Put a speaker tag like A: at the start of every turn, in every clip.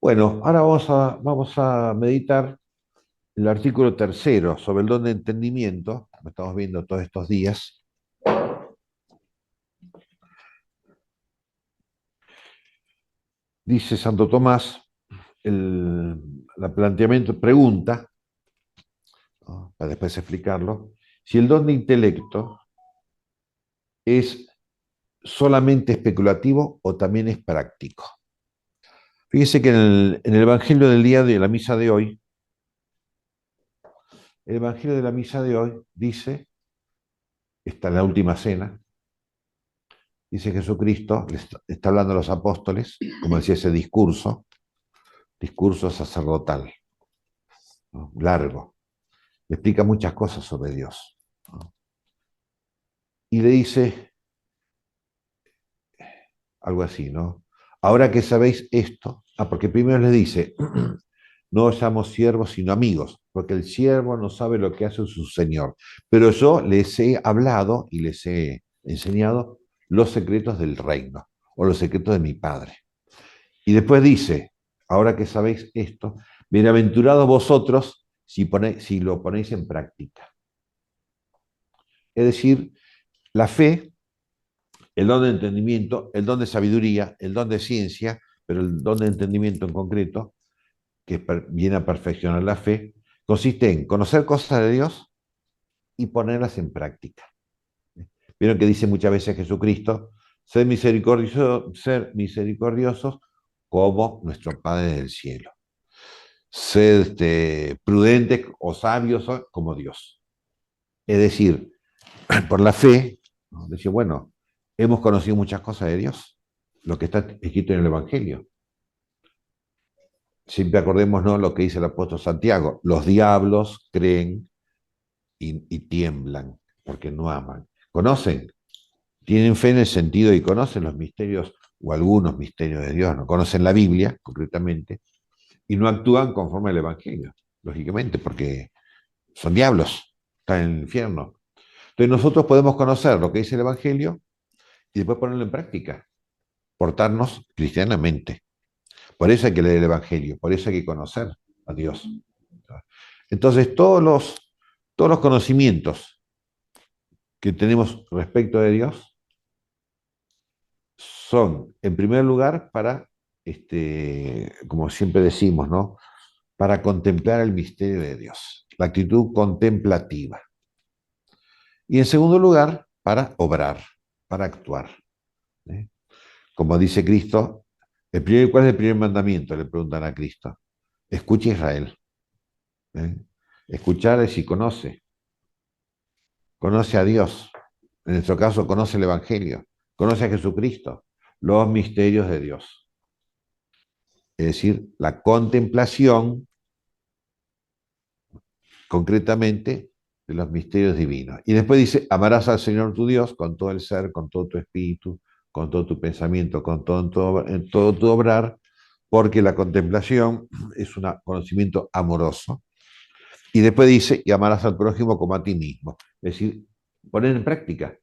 A: Bueno, ahora vamos a meditar el artículo tercero sobre el don de entendimiento, lo estamos viendo todos estos días. Dice Santo Tomás, la planteamiento pregunta, ¿no?, para después explicarlo, si el don de intelecto es solamente especulativo o también es práctico. Fíjese que en el Evangelio del día de la misa de hoy, el Evangelio de la misa de hoy dice, está en la última cena, dice Jesucristo, está hablando a los apóstoles, como decía ese discurso sacerdotal, ¿no?, largo, le explica muchas cosas sobre Dios, ¿no? Y le dice algo así, ¿no? Ahora que sabéis esto, porque primero les dice, no os llamo siervos sino amigos, porque el siervo no sabe lo que hace su señor, pero yo les he hablado y les he enseñado los secretos del reino, o los secretos de mi Padre. Y después dice, ahora que sabéis esto, bienaventurados vosotros si lo ponéis en práctica. Es decir, la fe, el don de entendimiento, el don de sabiduría, el don de ciencia, pero el don de entendimiento en concreto, que viene a perfeccionar la fe, consiste en conocer cosas de Dios y ponerlas en práctica. Vieron que dice muchas veces Jesucristo, ser misericordiosos como nuestro Padre del cielo. Ser prudentes o sabios como Dios. Es decir, por la fe, ¿no?, decir, bueno, hemos conocido muchas cosas de Dios, lo que está escrito en el Evangelio. Siempre acordémonos lo que dice el apóstol Santiago, los diablos creen y tiemblan porque no aman. Conocen, tienen fe en el sentido y conocen los misterios o algunos misterios de Dios, no conocen la Biblia concretamente y no actúan conforme al Evangelio, lógicamente, porque son diablos, están en el infierno. Entonces nosotros podemos conocer lo que dice el Evangelio y después ponerlo en práctica, portarnos cristianamente. Por eso hay que leer el Evangelio, por eso hay que conocer a Dios. Entonces todos los conocimientos que tenemos respecto de Dios son, en primer lugar, para, como siempre decimos, ¿no?, para contemplar el misterio de Dios, la actitud contemplativa. Y en segundo lugar, para obrar, para actuar, ¿eh? Como dice Cristo, ¿cuál es el primer mandamiento?, le preguntan a Cristo. Escucha Israel, ¿eh? Escuchar es si conoce a Dios, en nuestro caso conoce el Evangelio, conoce a Jesucristo, los misterios de Dios. Es decir, la contemplación concretamente de los misterios divinos. Y después dice, amarás al Señor tu Dios con todo el ser, con todo tu espíritu, con todo tu pensamiento, con todo tu obrar, porque la contemplación es un conocimiento amoroso. Y después dice, y amarás al prójimo como a ti mismo. Es decir, poner en práctica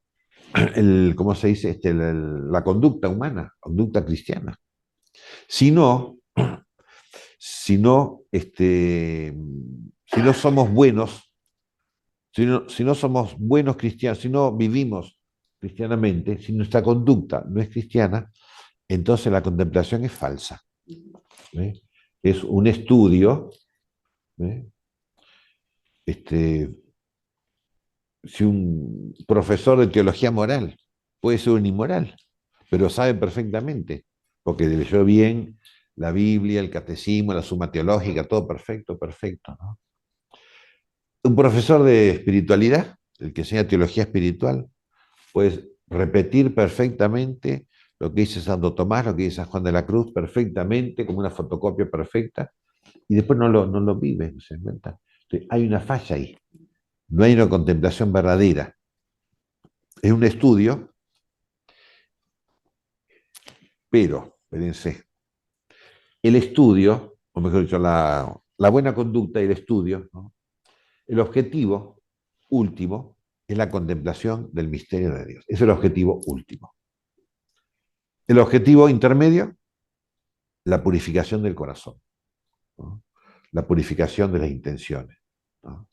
A: ¿cómo se dice? La conducta humana, conducta cristiana. Si no, si no somos buenos, si no somos buenos cristianos, si no vivimos cristianamente, si nuestra conducta no es cristiana, entonces la contemplación es falsa, ¿eh? Es un estudio, ¿eh? Este, si un profesor de teología moral puede ser un inmoral, pero sabe perfectamente, porque leyó bien la Biblia, el catecismo, la suma teológica, todo perfecto, perfecto, ¿no? Un profesor de espiritualidad, el que enseña teología espiritual, puede repetir perfectamente lo que dice Santo Tomás, lo que dice San Juan de la Cruz, perfectamente, como una fotocopia perfecta, y después no lo vive, ¿no se dan cuenta? Entonces, hay una falla ahí, no hay una contemplación verdadera. Es un estudio, pero, espérense, el estudio, o mejor dicho, la buena conducta y el estudio, ¿no?, el objetivo último es la contemplación del misterio de Dios. Ese es el objetivo último. El objetivo intermedio la purificación del corazón, ¿no? La purificación de las intenciones, ¿no?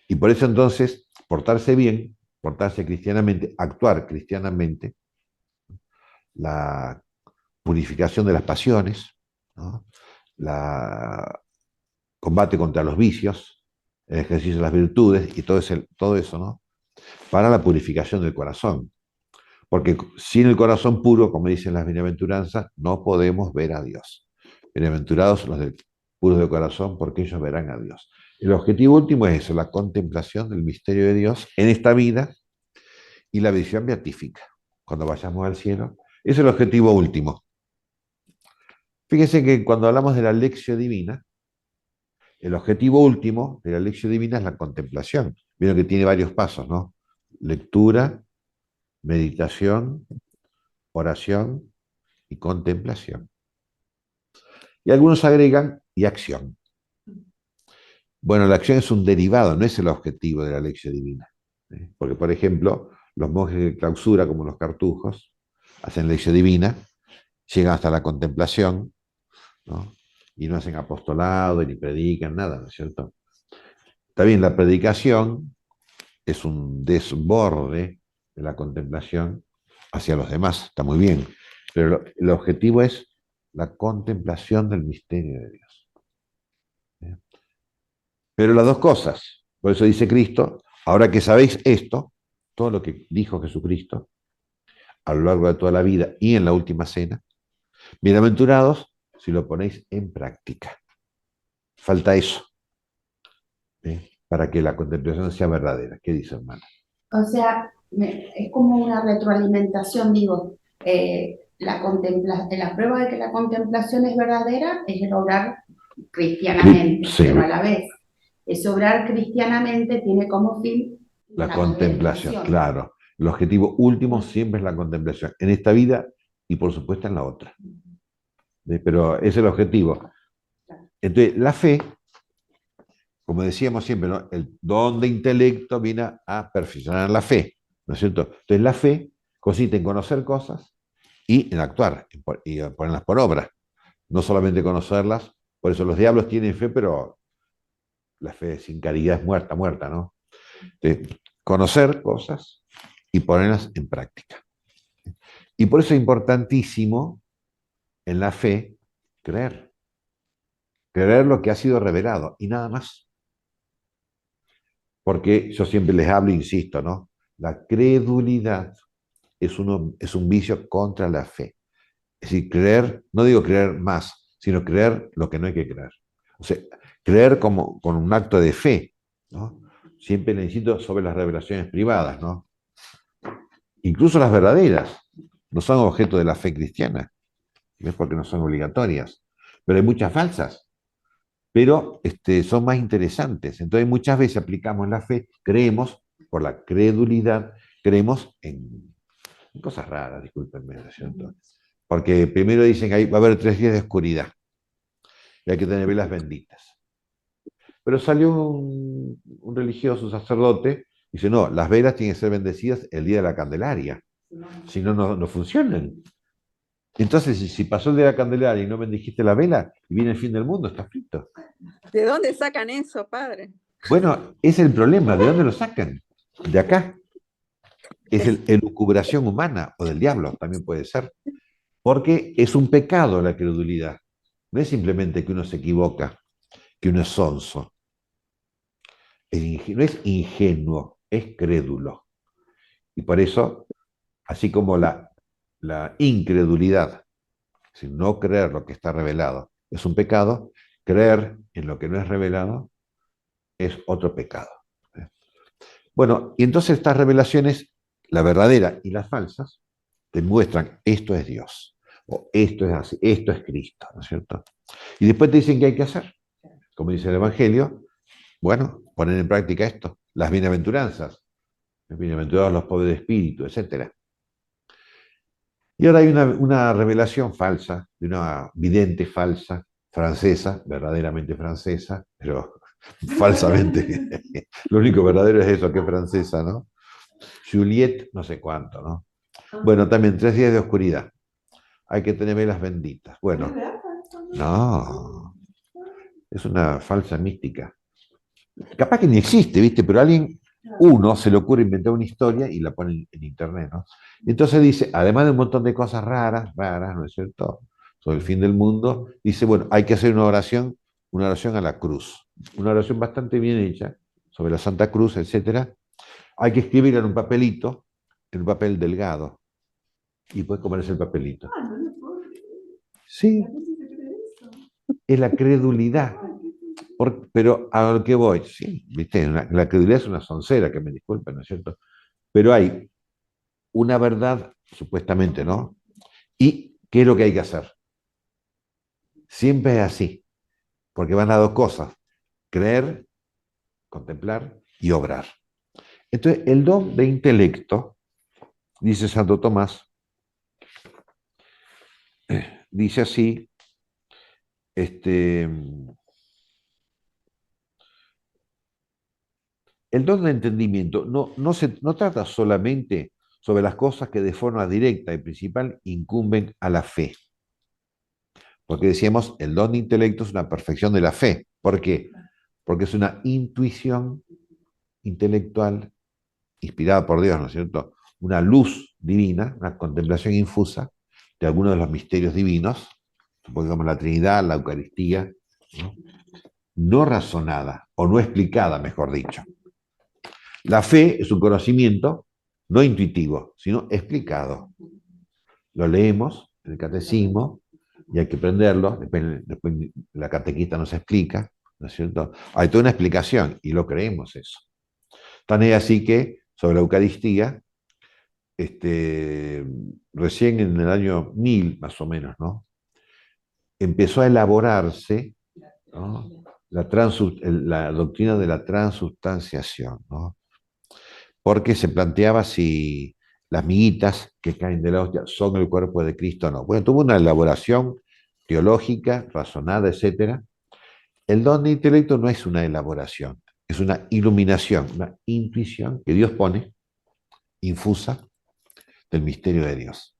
A: Y por eso entonces, portarse bien, portarse cristianamente, actuar cristianamente, la purificación de las pasiones, ¿no? La combate contra los vicios, el ejercicio de las virtudes y todo eso, ¿no? Para la purificación del corazón. Porque sin el corazón puro, como dicen las bienaventuranzas, no podemos ver a Dios. Bienaventurados los puros de corazón, porque ellos verán a Dios. El objetivo último es eso, la contemplación del misterio de Dios en esta vida y la visión beatífica, cuando vayamos al cielo. Ese es el objetivo último. Fíjense que cuando hablamos de la lección divina, el objetivo último de la lección divina es la contemplación. Vieron que tiene varios pasos, ¿no? Lectura, meditación, oración y contemplación. Y algunos agregan y acción. Bueno, la acción es un derivado, no es el objetivo de la lección divina. Porque, por ejemplo, los monjes de clausura, como los cartujos, hacen lección divina, llegan hasta la contemplación, ¿no? Y no hacen apostolado, ni predican, nada, ¿no es cierto? También la predicación es un desborde de la contemplación hacia los demás, está muy bien, pero el objetivo es la contemplación del misterio de Dios. Pero las dos cosas, por eso dice Cristo, ahora que sabéis esto, todo lo que dijo Jesucristo a lo largo de toda la vida y en la última cena, bienaventurados si lo ponéis en práctica. Falta eso, para que la contemplación sea verdadera. ¿Qué dice, hermano?
B: O sea, es como una retroalimentación, digo, la prueba de que la contemplación es verdadera es el obrar cristianamente,
A: Sí,
B: pero a la vez, ese obrar cristianamente tiene como fin
A: la
B: la
A: contemplación,
B: contemplación.
A: claro. El objetivo último siempre es la contemplación, en esta vida y por supuesto en la otra. Pero ese es el objetivo. Entonces, la fe, como decíamos siempre, ¿no? El don de intelecto viene a perfeccionar la fe, ¿no es cierto? Entonces, la fe consiste en conocer cosas y en actuar, y ponerlas por obra. No solamente conocerlas, por eso los diablos tienen fe, pero la fe sin caridad es muerta, muerta, ¿no? Entonces, conocer cosas y ponerlas en práctica. Y por eso es importantísimo en la fe creer, creer lo que ha sido revelado y nada más. Porque yo siempre les hablo e insisto, ¿no? La credulidad es un vicio contra la fe. Es decir, creer, no digo creer más, sino creer lo que no hay que creer. O sea, creer como con un acto de fe, ¿no? Siempre le insisto sobre las revelaciones privadas, ¿no? Incluso las verdaderas no son objeto de la fe cristiana, ¿ves? Porque no son obligatorias. Pero hay muchas falsas, pero son más interesantes. Entonces muchas veces aplicamos la fe, creemos, por la credulidad, creemos en cosas raras, discúlpenme, ¿no es cierto? Porque primero dicen que va a haber 3 días de oscuridad y hay que tener velas benditas. Pero salió un religioso, un sacerdote, y dice, no, las velas tienen que ser bendecidas el día de la Candelaria, si no, no funcionan. Entonces, si pasó el día de la Candelaria y no bendijiste la vela, y viene el fin del mundo, está frito.
C: ¿De dónde sacan eso, padre?
A: Bueno, ese es el problema, ¿de dónde lo sacan? De acá. Es elucubración humana o del diablo, también puede ser. Porque es un pecado la credulidad. No es simplemente que uno se equivoca, que uno es sonso. No es ingenuo, es crédulo. Y por eso, así como la incredulidad, si no creer lo que está revelado es un pecado, creer en lo que no es revelado es otro pecado. Bueno, y entonces estas revelaciones, la verdadera y las falsas, te muestran esto es Dios, o esto es así, esto es Cristo, ¿no es cierto? Y después te dicen qué hay que hacer. Como dice el Evangelio, bueno, poner en práctica esto, las bienaventuranzas, bienaventurados los pobres de espíritu, etcétera. Y ahora hay una revelación falsa, de una vidente falsa, francesa, verdaderamente francesa, pero falsamente. Lo único verdadero es eso, que es francesa, ¿no? Juliette, no sé cuánto, ¿no? Bueno, también 3 días de oscuridad. Hay que tener velas benditas. Bueno, No, es una falsa mística. Capaz que ni existe, ¿viste? Pero uno se le ocurre inventar una historia y la pone en internet, ¿no? Y entonces dice, además de un montón de cosas raras, ¿no es cierto? Sobre el fin del mundo, dice, bueno, hay que hacer una oración a la cruz, una oración bastante bien hecha sobre la Santa Cruz, etcétera. Hay que escribir en un papel delgado, y puedes comerse el papelito. Sí, es la credulidad. Pero a lo que voy, sí, ¿viste? La credulidad es una soncera, que me disculpen, ¿no es cierto? Pero hay una verdad, supuestamente, ¿no? ¿Y qué es lo que hay que hacer? Siempre es así, porque van a dos cosas, creer, contemplar y obrar. Entonces, el don de intelecto, dice Santo Tomás, dice así, este, el don de entendimiento no trata solamente sobre las cosas que de forma directa y principal incumben a la fe. Porque decíamos, el don de intelecto es una perfección de la fe. ¿Por qué? Porque es una intuición intelectual inspirada por Dios, ¿no es cierto? Una luz divina, una contemplación infusa de algunos de los misterios divinos, supongamos la Trinidad, la Eucaristía, ¿no? No razonada o no explicada, mejor dicho. La fe es un conocimiento no intuitivo, sino explicado. Lo leemos en el catecismo y hay que aprenderlo. Después la catequista nos explica, ¿no es cierto? Hay toda una explicación y lo creemos eso. Tan es así que sobre la Eucaristía, recién en el año 1000 más o menos, ¿no? Empezó a elaborarse, ¿no? La doctrina de la transubstanciación, ¿no? Porque se planteaba si las miguitas que caen de la hostia son el cuerpo de Cristo o no. Bueno, tuvo una elaboración teológica, razonada, etcétera. El don de intelecto no es una elaboración, es una iluminación, una intuición que Dios pone, infusa, del misterio de Dios.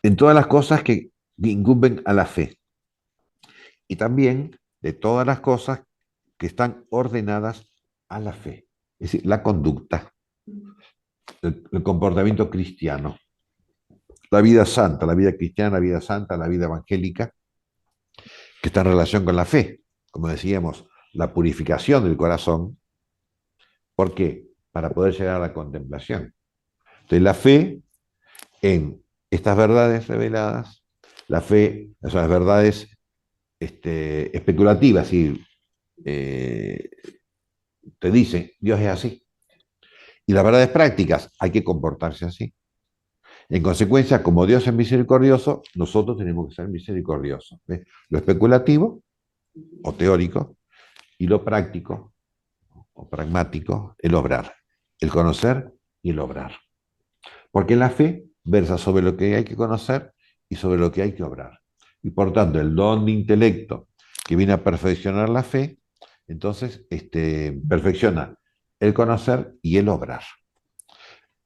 A: En todas las cosas que incumben a la fe y también de todas las cosas que están ordenadas a la fe, es decir, la conducta, el comportamiento cristiano, la vida santa, la vida cristiana, la vida santa, la vida evangélica, que está en relación con la fe, como decíamos, la purificación del corazón. ¿Por qué? Para poder llegar a la contemplación. Entonces, la fe en estas verdades reveladas, la fe, o sea, las verdades especulativas, y te dicen, Dios es así. Y las verdades prácticas, hay que comportarse así. En consecuencia, como Dios es misericordioso, nosotros tenemos que ser misericordiosos. ¿Ves? Lo especulativo o teórico y lo práctico o pragmático, el obrar, el conocer y el obrar. Porque la fe versa sobre lo que hay que conocer y sobre lo que hay que obrar. Y por tanto, el don de intelecto que viene a perfeccionar la fe, entonces perfecciona el conocer y el obrar.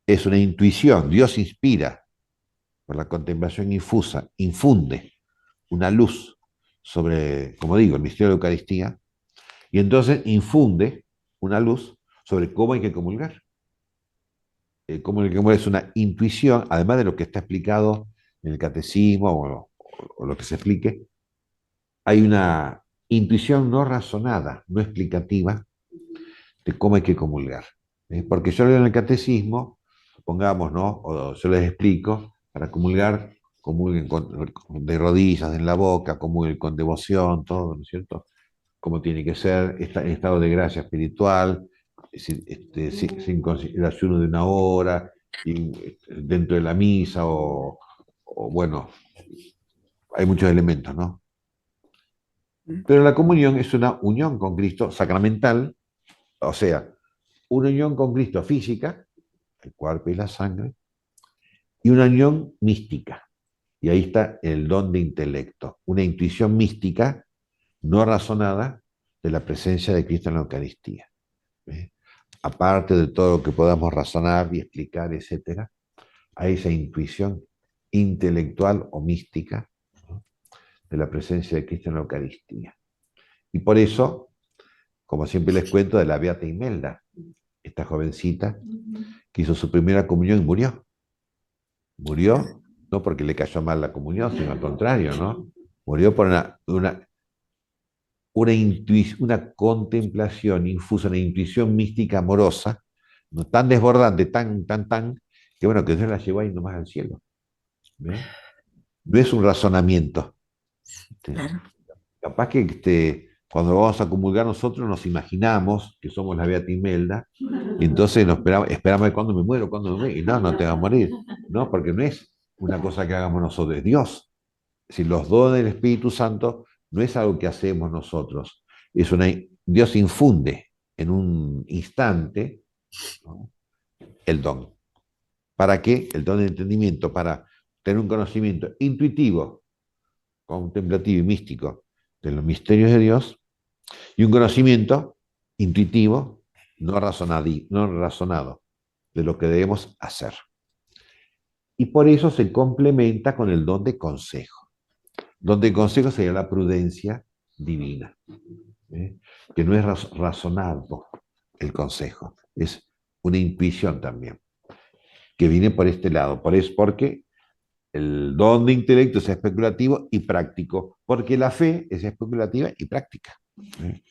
A: Es una intuición, Dios inspira por la contemplación infusa, infunde una luz sobre, como digo, el misterio de la Eucaristía, y entonces infunde una luz sobre cómo hay que comulgar. Cómo hay que comulgar es una intuición, además de lo que está explicado en el catecismo o lo que se explique, hay una intuición no razonada, no explicativa, de cómo hay que comulgar. Porque yo leo en el catecismo, supongamos, ¿no? O yo les explico, para comulgar, comulguen de rodillas, en la boca, comulguen con devoción, todo, ¿no es cierto? Como tiene que ser, en estado de gracia espiritual, sin consideración de una hora, dentro de la misa, o bueno, hay muchos elementos, ¿no? Pero la comunión es una unión con Cristo sacramental, o sea, una unión con Cristo física, el cuerpo y la sangre, y una unión mística. Y ahí está el don de intelecto, una intuición mística no razonada de la presencia de Cristo en la Eucaristía. ¿Ves? Aparte de todo lo que podamos razonar y explicar, etcétera, hay esa intuición intelectual o mística, ¿no?, de la presencia de Cristo en la Eucaristía. Y por eso, como siempre les cuento de la Beata Imelda, esta jovencita que hizo su primera comunión y murió. Murió no porque le cayó mal la comunión, sino al contrario, ¿no? Murió por una contemplación infusa, una intuición mística amorosa, no tan desbordante, tan, que bueno, que Dios la llevó ahí nomás al cielo. ¿Ve? No es un razonamiento.
C: Claro.
A: Capaz que cuando vamos a comulgar nosotros nos imaginamos que somos la Beata Imelda, y entonces esperamos cuándo me muero, y no te vas a morir. No, porque no es una cosa que hagamos nosotros, es Dios. Si los dones del Espíritu Santo no es algo que hacemos nosotros, Dios infunde en un instante, ¿no?, el don. ¿Para qué? El don de entendimiento, para tener un conocimiento intuitivo, contemplativo y místico de los misterios de Dios, y un conocimiento intuitivo, no razonado, de lo que debemos hacer. Y por eso se complementa con el don de consejo. Don de consejo sería la prudencia divina, ¿eh? Que no es razonado el consejo, es una intuición también, que viene por este lado, porque el don de intelecto es especulativo y práctico, porque la fe es especulativa y práctica, ¿eh?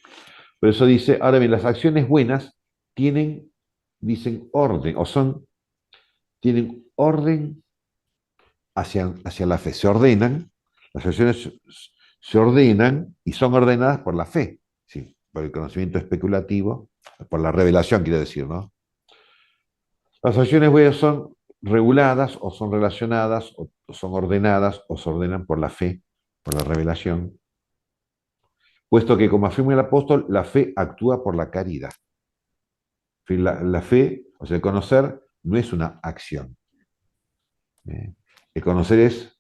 A: Por eso dice, ahora bien, las acciones buenas dicen orden, tienen orden hacia la fe, se ordenan, las acciones se ordenan y son ordenadas por la fe, ¿sí?, por el conocimiento especulativo, por la revelación, quiero decir, ¿no? Las acciones buenas son reguladas o son relacionadas o son ordenadas o se ordenan por la fe, por la revelación, puesto que, como afirma el apóstol, la fe actúa por la caridad. La fe, o sea, el conocer, no es una acción. El conocer es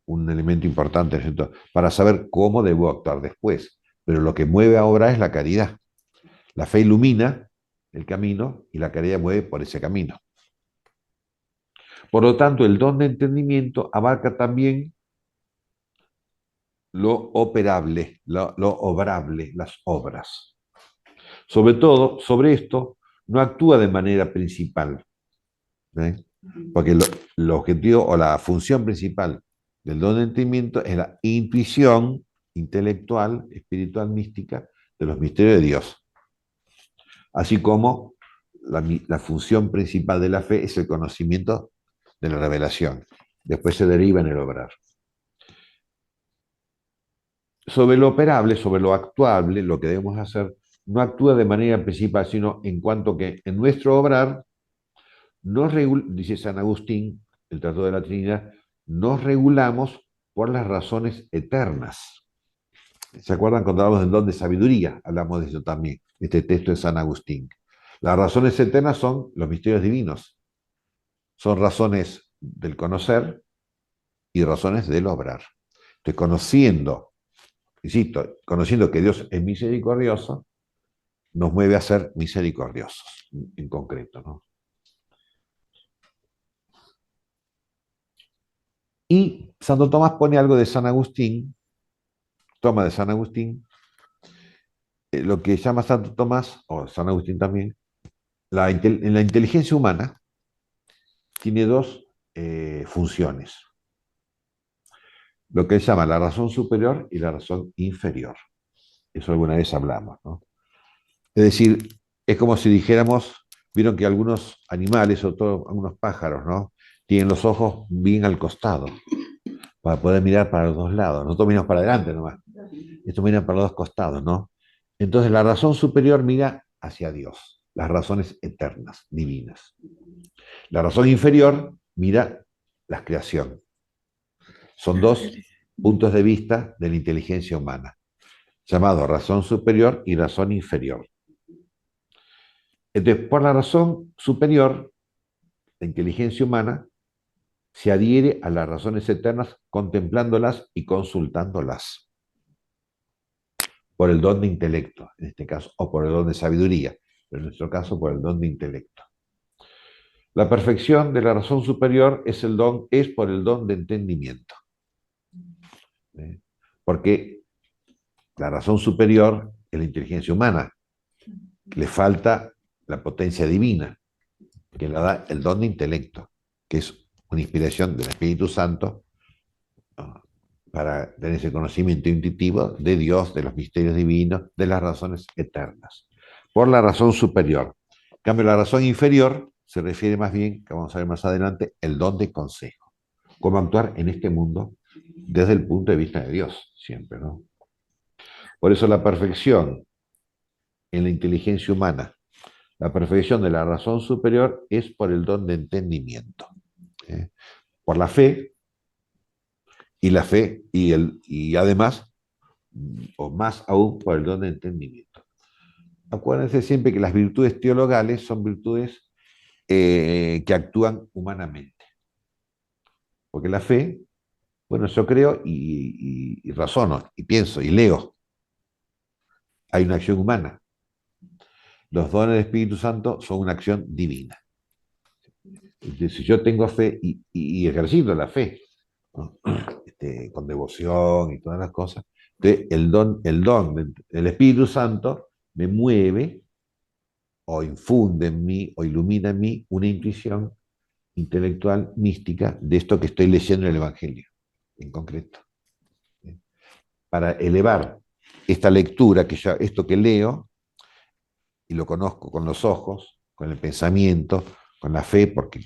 A: un elemento importante, ¿cierto?, para saber cómo debo actuar después. Pero lo que mueve a obrar es la caridad. La fe ilumina el camino y la caridad mueve por ese camino. Por lo tanto, el don de entendimiento abarca también lo operable, lo obrable, las obras. Sobre todo, sobre esto, no actúa de manera principal, ¿eh? Porque el objetivo o la función principal del don de entendimiento es la intuición intelectual, espiritual, mística de los misterios de Dios. Así como la función principal de la fe es el conocimiento de la revelación. Después se deriva en el obrar. Sobre lo operable, sobre lo actuable, lo que debemos hacer, no actúa de manera principal, sino en cuanto que en nuestro obrar, dice San Agustín, el Tratado de la Trinidad, nos regulamos por las razones eternas. ¿Se acuerdan cuando hablamos del don de sabiduría? Hablamos de eso también, este texto de San Agustín. Las razones eternas son los misterios divinos. Son razones del conocer y razones del obrar. Estoy conociendo que Dios es misericordioso, nos mueve a ser misericordiosos, en concreto, ¿no? Y Santo Tomás pone algo de San Agustín, toma de San Agustín, lo que llama Santo Tomás, o San Agustín también, en la inteligencia humana tiene dos funciones. Lo que él llama la razón superior y la razón inferior. Eso alguna vez hablamos, ¿no? Es decir, es como si dijéramos, vieron que algunos animales, sobre todo algunos pájaros, ¿no?, tienen los ojos bien al costado, para poder mirar para los dos lados. Nosotros miramos para adelante nomás. Estos miran para los dos costados, ¿no? Entonces la razón superior mira hacia Dios, las razones eternas, divinas. La razón inferior mira la creación. Son dos puntos de vista de la inteligencia humana, llamado razón superior y razón inferior. Entonces, por la razón superior, la inteligencia humana se adhiere a las razones eternas contemplándolas y consultándolas. Por el don de intelecto, en este caso, o por el don de sabiduría, pero en nuestro caso por el don de intelecto. La perfección de la razón superior es por el don de entendimiento. ¿Eh? Porque la razón superior es la inteligencia humana. Le falta la potencia divina, que la da el don de intelecto, que es una inspiración del Espíritu Santo, ¿no? Para tener ese conocimiento intuitivo de Dios, de los misterios divinos, de las razones eternas. Por la razón superior. En cambio, la razón inferior se refiere más bien, que vamos a ver más adelante, el don de consejo. Cómo actuar en este mundo desde el punto de vista de Dios, siempre, ¿no? Por eso la perfección en la inteligencia humana, la perfección de la razón superior es por el don de entendimiento. ¿Eh? Por la fe, y además, o más aún, por el don de entendimiento. Acuérdense siempre que las virtudes teologales son virtudes que actúan humanamente. Porque la fe, bueno, yo creo y razono, y pienso, y leo. Hay una acción humana. Los dones del Espíritu Santo son una acción divina. Entonces, si yo tengo fe y ejercito la fe, ¿no? Con devoción y todas las cosas, entonces el Espíritu Santo me mueve o infunde en mí o ilumina en mí una intuición intelectual mística de esto que estoy leyendo en el Evangelio, en concreto. ¿Sí? Para elevar esta lectura, esto que leo, y lo conozco con los ojos, con el pensamiento, con la fe, porque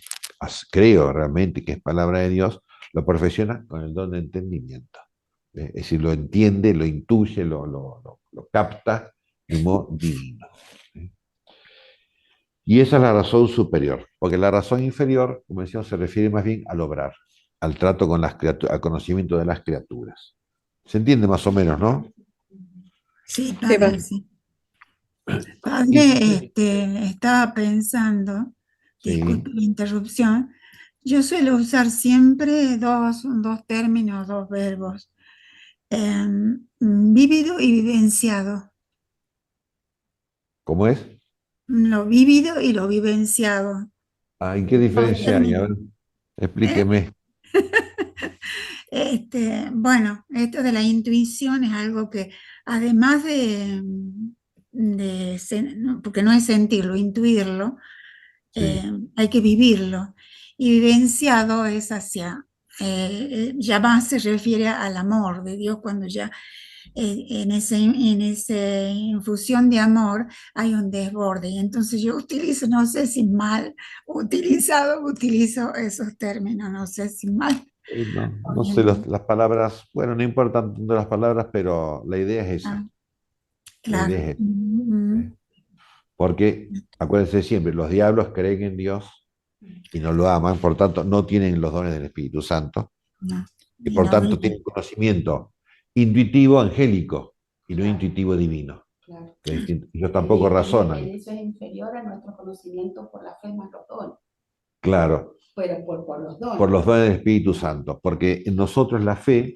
A: creo realmente que es palabra de Dios, lo perfecciona con el don de entendimiento. Es decir, lo entiende, lo intuye, lo capta de modo divino. ¿Sí? Y esa es la razón superior, porque la razón inferior, como decíamos, se refiere más bien al obrar, al trato con las criaturas, al conocimiento de las criaturas. ¿Se entiende más o menos, no?
D: Sí,
C: Sí,
D: padre,
C: padre.
D: sí.
A: Y,
D: Padre, estaba pensando, disculpe
A: sí,
D: la interrupción, yo suelo usar siempre dos términos, dos verbos, vívido y vivenciado.
A: ¿cómo es?
D: Lo vívido y lo vivenciado.
A: Ah, ¿y qué
D: Dos
A: diferencia hay? A ver,
D: términos. ¿Eh?
A: explíqueme.
D: Bueno, esto de la intuición es algo que además no, porque no es sentirlo, intuirlo,
A: Sí.
D: hay que vivirlo. Y vivenciado es ya más se refiere al amor de Dios cuando ya en esa infusión de amor hay un desborde. Y entonces yo utilizo, no sé si mal utilizado, utilizo esos términos, no sé si mal.
A: No, no sé las palabras, bueno, no importan tanto las palabras, pero la idea es esa.
D: Ah,
A: La idea
D: claro.
A: es esa. ¿Eh? Porque, acuérdense siempre, los diablos creen en Dios y no lo aman, por tanto, no tienen los dones del Espíritu Santo,
D: No,
A: y
D: y
A: por
D: no
A: tanto
D: vive.
A: tienen conocimiento intuitivo angélico y no
B: Claro,
A: intuitivo divino,
B: claro.
A: que es distinto. Ellos tampoco razonan,
B: Eso es inferior a nuestro conocimiento por la fe más los dones,
A: claro,
B: pero por los
A: por
B: dones.
A: los dones del Espíritu Santo, porque en nosotros la fe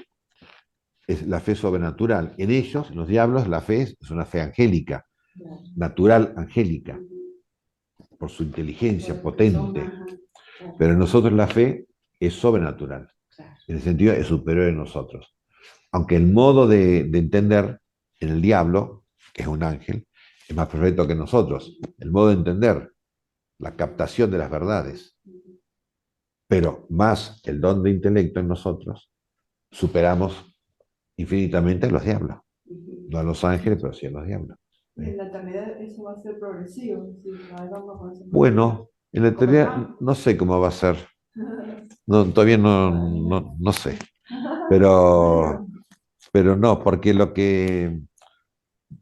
A: es la fe sobrenatural. En ellos, en los diablos, la fe es una fe angélica,
B: Claro.
A: natural angélica,
B: Ujú.
A: por su inteligencia
B: Porque son
A: potente.
B: más, claro,
A: Pero en nosotros la fe es sobrenatural,
B: claro.
A: en el sentido es superior a nosotros. Aunque el modo de entender en el diablo, que es un ángel, es más perfecto que nosotros. El modo de entender, la captación de las verdades, pero más el don de intelecto en nosotros, superamos infinitamente a los diablos. No a los ángeles, pero sí a los diablos.
E: Y en la eternidad eso va a ser progresivo, es decir, cada vez vamos avanzando más.
A: Bueno, en la
E: Como
A: teoría
E: Trump.
A: no sé cómo va a ser. No, todavía no sé. Pero, pero no, porque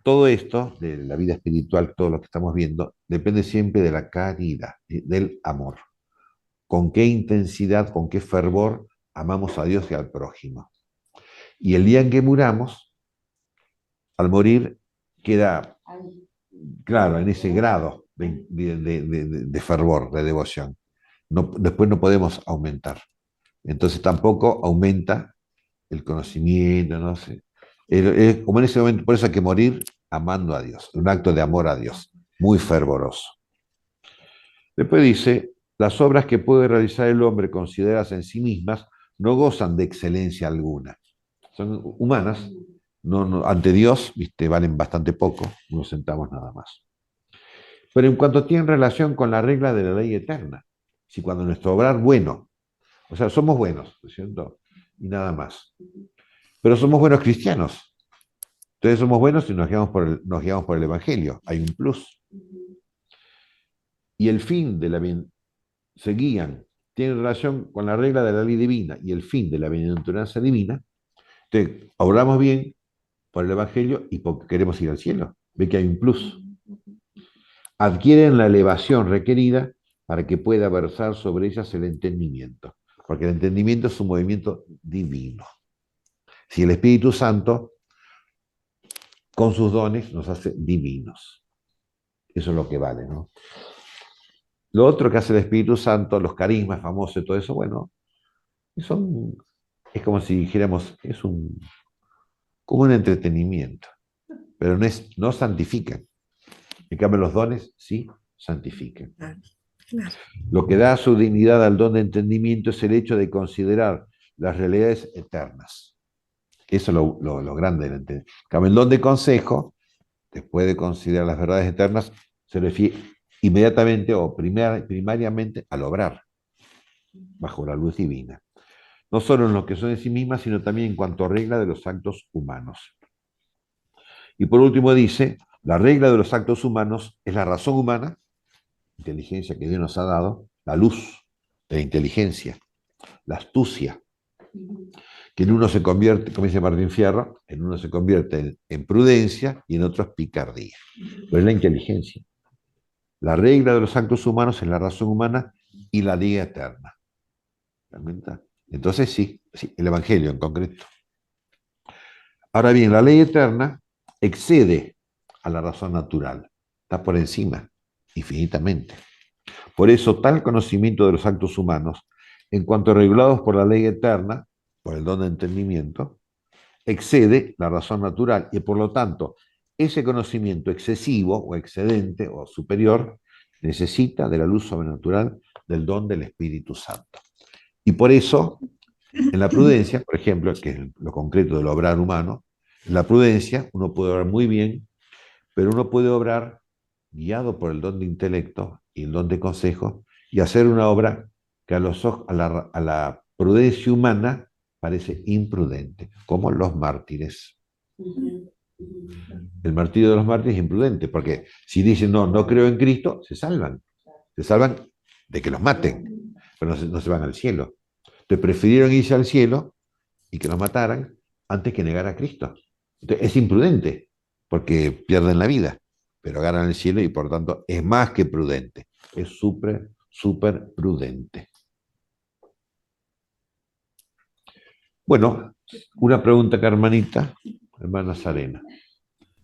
A: todo esto de la vida espiritual, todo lo que estamos viendo, depende siempre de la caridad, del amor. Con qué intensidad, con qué fervor amamos a Dios y al prójimo. Y el día en que muramos, al morir, queda,
B: Ahí.
A: claro, en ese grado de fervor, de devoción. No, después no podemos aumentar. Entonces tampoco aumenta el conocimiento, no sé. Es como en ese momento, por eso hay que morir amando a Dios, un acto de amor a Dios, muy fervoroso. Después dice, Las obras que puede realizar el hombre consideradas en sí mismas no gozan de excelencia alguna. Son humanas, ante Dios, ¿viste? Valen bastante poco, unos centavos nada más. Pero en cuanto tienen relación con la regla de la ley eterna, si cuando nuestro obrar bueno, o sea, somos buenos, ¿no es cierto? Y nada más. Pero somos buenos cristianos. Entonces somos buenos y nos guiamos por el Evangelio. Hay un plus. Y el fin de la bien se guían, tienen relación con la regla de la ley divina y el fin de la bienaventuranza divina. Entonces, obramos bien por el Evangelio y porque queremos ir al cielo. Ve que hay un plus. Adquieren la elevación requerida para que pueda versar sobre ellas el entendimiento. Porque el entendimiento es un movimiento divino. Si el Espíritu Santo, con sus dones, nos hace divinos. Eso es lo que vale, ¿no? Lo otro que hace el Espíritu Santo, los carismas famosos y todo eso, bueno, es como si dijéramos, como un entretenimiento, pero no santifican. En cambio, los dones sí santifican.
D: Claro.
A: Lo que da su dignidad al don de entendimiento es el hecho de considerar las realidades eternas. Eso es lo grande del entendimiento. En cambio, el don de consejo, después de considerar las verdades eternas, se refiere inmediatamente o primariamente al obrar, bajo la luz divina. No solo en lo que son en sí mismas, sino también en cuanto a regla de los actos humanos. Y por último dice, la regla de los actos humanos es la razón humana, inteligencia que Dios nos ha dado, la luz de la inteligencia, la astucia, que en uno se convierte, como dice Martín Fierro, en uno se convierte en prudencia y en otros picardía. Pero es la inteligencia. La regla de los actos humanos es la razón humana y la ley eterna. Entonces sí, el Evangelio en concreto. Ahora bien, la ley eterna excede a la razón natural, está por encima, infinitamente. Por eso, tal conocimiento de los actos humanos, en cuanto regulados por la ley eterna, por el don de entendimiento, excede la razón natural y por lo tanto, ese conocimiento excesivo o excedente o superior necesita de la luz sobrenatural del don del Espíritu Santo. Y por eso, en la prudencia, por ejemplo, que es lo concreto del obrar humano, en la prudencia uno puede obrar muy bien, pero uno puede obrar guiado por el don de intelecto y el don de consejo y hacer una obra que a la prudencia humana parece imprudente, como los mártires. El martirio de los mártires es imprudente, porque si dicen no creo en Cristo, se salvan de que los maten, pero no se van al cielo. Entonces prefirieron irse al cielo y que los mataran antes que negar a Cristo. Entonces, es imprudente, porque pierden la vida, pero ganan el cielo y por tanto es más que prudente, es súper prudente. Bueno, una pregunta, Carmenita, hermana Sarena.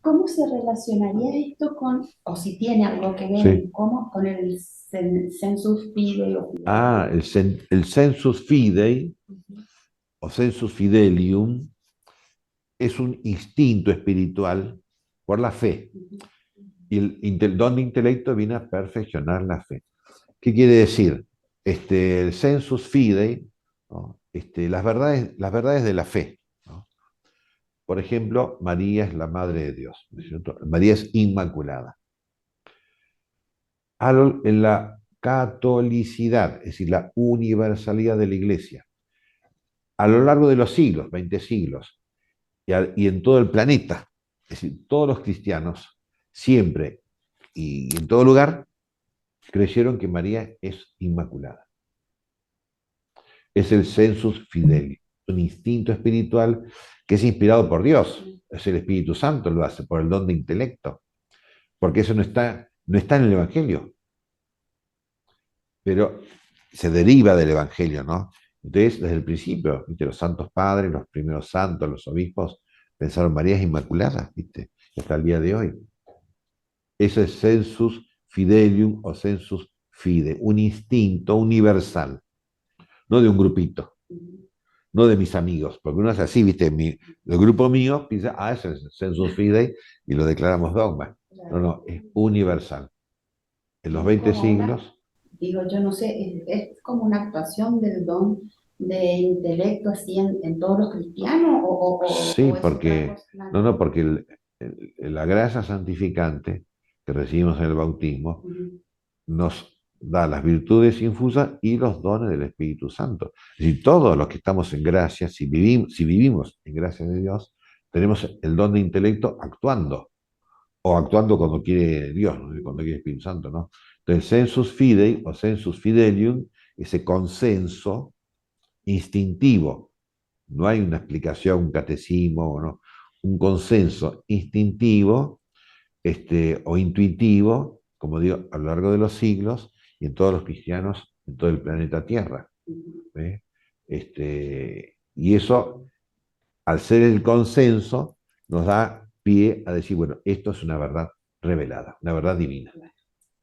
B: ¿Cómo se relacionaría esto con, o si tiene algo que ver,
A: Sí.
B: con el sensus fidei?
A: El sensus fidei o sensus fidelium es un instinto espiritual por la fe. Y el don de intelecto viene a perfeccionar la fe. ¿Qué quiere decir? El sensus fidei, ¿no? Las verdades de la fe, ¿no? Por ejemplo, María es la Madre de Dios, ¿no es cierto? María es inmaculada. En la catolicidad, es decir, la universalidad de la Iglesia, a lo largo de los siglos, 20 siglos, y en todo el planeta, es decir, todos los cristianos, siempre y en todo lugar, creyeron que María es inmaculada. Es el sensus fidei, un instinto espiritual que es inspirado por Dios. Es el Espíritu Santo, lo hace por el don de intelecto. Porque eso no está en el Evangelio. Pero se deriva del Evangelio, ¿no? Entonces, desde el principio, ¿viste? Los santos padres, los primeros santos, los obispos, pensaron María es inmaculada, ¿viste? Hasta el día de hoy. Eso es sensus fidelium o sensus fide, un instinto universal, no de un grupito, no de mis amigos, porque uno es así, ¿viste? El grupo mío piensa, ese es sensus fidei y lo declaramos dogma. No, es universal. En los 20 siglos.
B: digo, yo no sé, es como una actuación del don de intelecto así en todos los cristianos
A: Sí,
B: o es otra
A: porque,
B: cosa. Nada
A: no,
B: que
A: no,
B: ver.
A: porque la gracia santificante que recibimos en el bautismo
B: Ujú,
A: nos da las virtudes infusas y los dones del Espíritu Santo. Es decir, todos los que estamos en gracia, si vivimos en gracia de Dios, tenemos el don de intelecto actuando, o actuando cuando quiere Dios, ¿no? Cuando quiere el Espíritu Santo, ¿no? Entonces, sensus fidei o sensus fidelium, ese consenso instintivo, no hay una explicación, un catecismo, ¿no? Un consenso instintivo o intuitivo, como digo, a lo largo de los siglos y en todos los cristianos en todo el planeta Tierra.
B: ujú.
A: ¿Eh? Y eso, al ser el consenso, nos da pie a decir, bueno, esto es una verdad revelada, una verdad divina.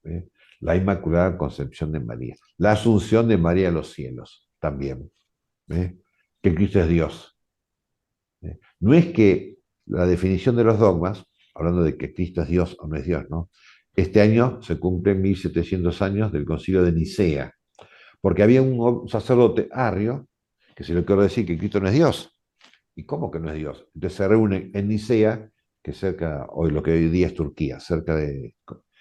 A: ¿Eh? La Inmaculada Concepción de María, la Asunción de María a los cielos también. ¿Eh? Que Cristo es Dios. No es que la definición de los dogmas, hablando de que Cristo es Dios o no es Dios, ¿no? Este año se cumplen 1700 años del Concilio de Nicea, porque había un sacerdote arrio que se le ocurrió decir que Cristo no es Dios. ¿Y cómo que no es Dios? Entonces se reúnen en Nicea, que es cerca, hoy lo que hoy día es Turquía, cerca de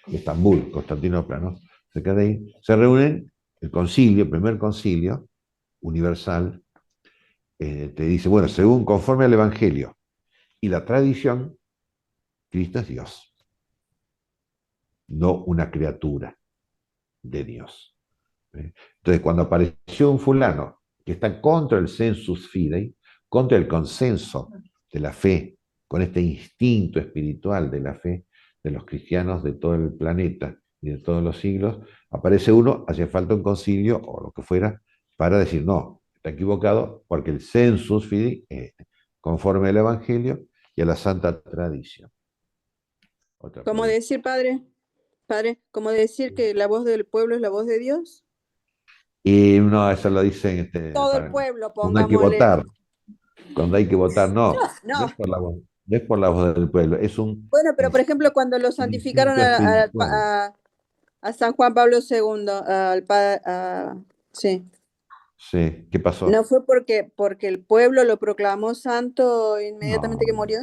A: Estambul, Constantinopla, ¿no? Cerca de ahí, se reúnen el concilio, el primer concilio universal, te dice, bueno, según conforme al Evangelio y la tradición, Cristo es Dios, no una criatura de Dios. ¿Eh? Entonces, cuando apareció un fulano que está contra el sensus fidei, contra el consenso de la fe, con este instinto espiritual de la fe de los cristianos de todo el planeta y de todos los siglos, aparece uno, hace falta un concilio o lo que fuera, para decir, no, está equivocado, porque el sensus fidei es conforme al Evangelio y a la santa tradición. Otra
C: ¿Cómo
A: pregunta.
C: decir, padre? Padre, ¿cómo decir que la voz del pueblo es la voz de Dios?
A: Y no, eso lo dicen
C: Todo el pueblo,
A: cuando hay que
C: pongámosle.
A: votar. Cuando hay que votar, no. No
C: No.
A: es por la voz, no es por la voz del pueblo, es un
C: Bueno, pero por ejemplo, cuando lo santificaron
A: instinto espiritual.
C: a San Juan Pablo II, sí,
A: Sí, ¿qué pasó?
C: ¿no fue porque el pueblo lo proclamó santo inmediatamente
A: No,
C: que murió?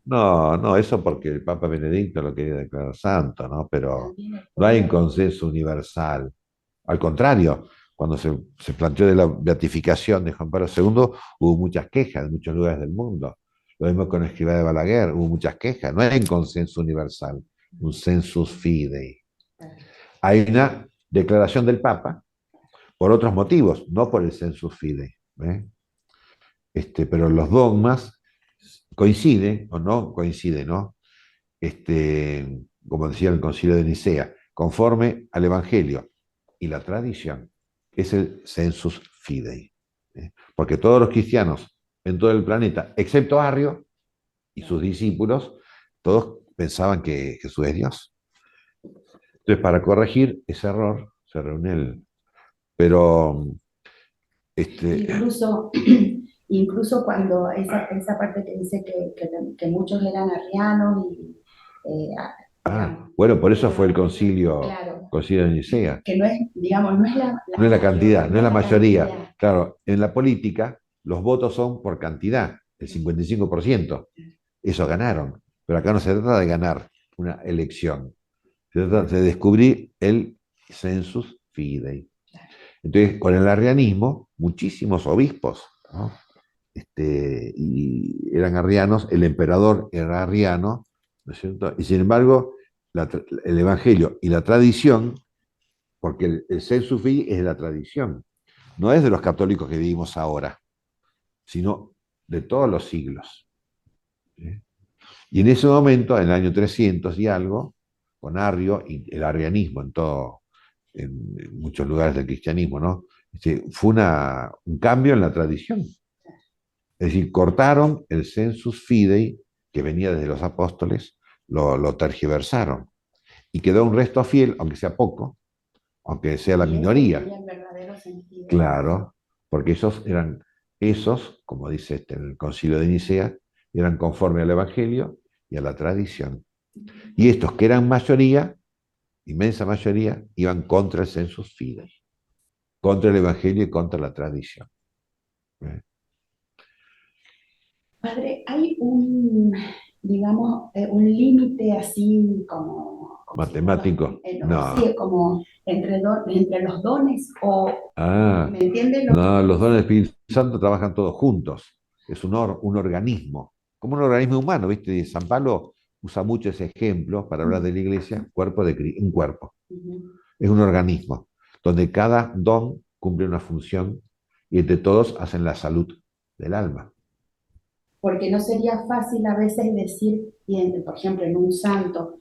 A: no, no, eso porque el Papa Benedicto lo quería declarar santo, ¿no? Pero
B: También el
A: no hay un
B: pueblo.
A: consenso universal. Al contrario, cuando se planteó de la beatificación de Juan Pablo II, hubo muchas quejas en muchos lugares del mundo. Lo mismo con Escrivá de Balaguer, hubo muchas quejas. No hay un consenso universal, un sensus fidei. Hay una declaración del Papa por otros motivos, no por el sensus fidei. ¿Eh? Pero los dogmas coinciden o no coinciden, ¿no? Como decía el Concilio de Nicea, conforme al Evangelio y la tradición, es el sensus fidei. ¿Eh? Porque todos los cristianos en todo el planeta, excepto Arrio y sus discípulos, todos pensaban que Jesús es Dios. Entonces, para corregir ese error, se reúne el... Pero,
B: Incluso, incluso cuando esa parte que dice que muchos eran arrianos y, digamos,
A: bueno, por eso fue el
B: claro,
A: concilio de Nicea.
B: que no es, digamos, no es
A: No es la
B: mayoría,
A: cantidad, no es la mayoría.
B: cantidad.
A: Claro, en la política los votos son por cantidad, el 55%. Eso ganaron. Pero acá no se trata de ganar una elección, se trata de descubrir el sensus fidei. Entonces, con el arrianismo, muchísimos obispos, ¿no? Y eran arrianos, el emperador era arriano, ¿no es cierto? Y sin embargo, el Evangelio y la tradición, porque el sensus fidei es de la tradición, no es de los católicos que vivimos ahora, sino de todos los siglos. ¿Sí? Y en ese momento, en el año 300 y algo, con Arrio y el arrianismo en muchos lugares del cristianismo, ¿no? Fue un cambio en la tradición. Es decir, cortaron el sensus fidei que venía desde los apóstoles, lo tergiversaron. Y quedó un resto fiel, aunque sea poco, aunque sea la
B: Y eso
A: minoría.
B: tenía el verdadero sentido.
A: Claro, porque esos, como dice en el Concilio de Nicea, eran conforme al Evangelio y a la tradición. Y estos que eran mayoría, inmensa mayoría, iban contra el sensus fidei, contra el Evangelio y contra la tradición.
B: Padre, ¿hay digamos, un límite así como
A: Matemático. No.
B: sí, como entre los dones? ¿Me entiende?
A: No, los dones del Espíritu Santo trabajan todos juntos. Es un organismo, como un organismo humano, ¿viste? San Pablo usa mucho ese ejemplo para hablar de la iglesia, un cuerpo. Es un organismo, donde cada don cumple una función y entre todos hacen la salud del alma.
B: Porque no sería fácil a veces decir, por ejemplo, en un santo,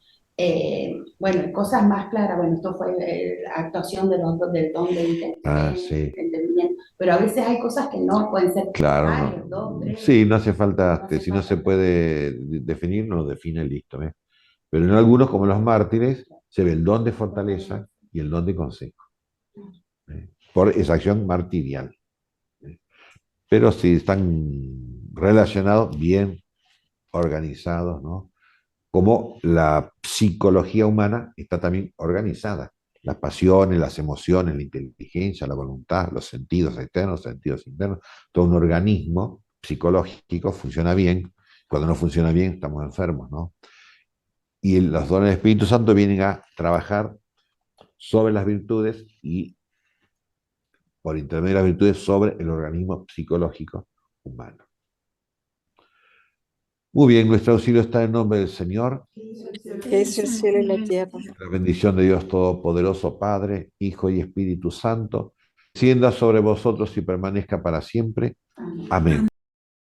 B: bueno, cosas más claras, bueno, esto fue la actuación del don de
A: Sí.
B: entendimiento, pero a veces hay cosas que no pueden ser
A: Claro,
B: varios,
A: no.
B: 2, 3.
A: Sí, no hace falta,
B: No hace
A: si no se
B: falta.
A: puede definir, no lo define listo. Pero en algunos, como los mártires, se ve el don de fortaleza y el don de consejo. Por esa acción martirial. Pero sí están relacionados, bien organizados, ¿no? Como la psicología humana está también organizada. Las pasiones, las emociones, la inteligencia, la voluntad, los sentidos externos, sentidos internos, todo un organismo psicológico funciona bien. Cuando no funciona bien, estamos enfermos, ¿no? Y los dones del Espíritu Santo vienen a trabajar sobre las virtudes y por intermedio de las virtudes sobre el organismo psicológico humano. Muy bien, nuestro auxilio está en nombre del Señor.
C: Que hizo el cielo y la tierra.
A: La bendición de Dios Todopoderoso, Padre, Hijo y Espíritu Santo, descienda sobre vosotros y permanezca para siempre. Amén.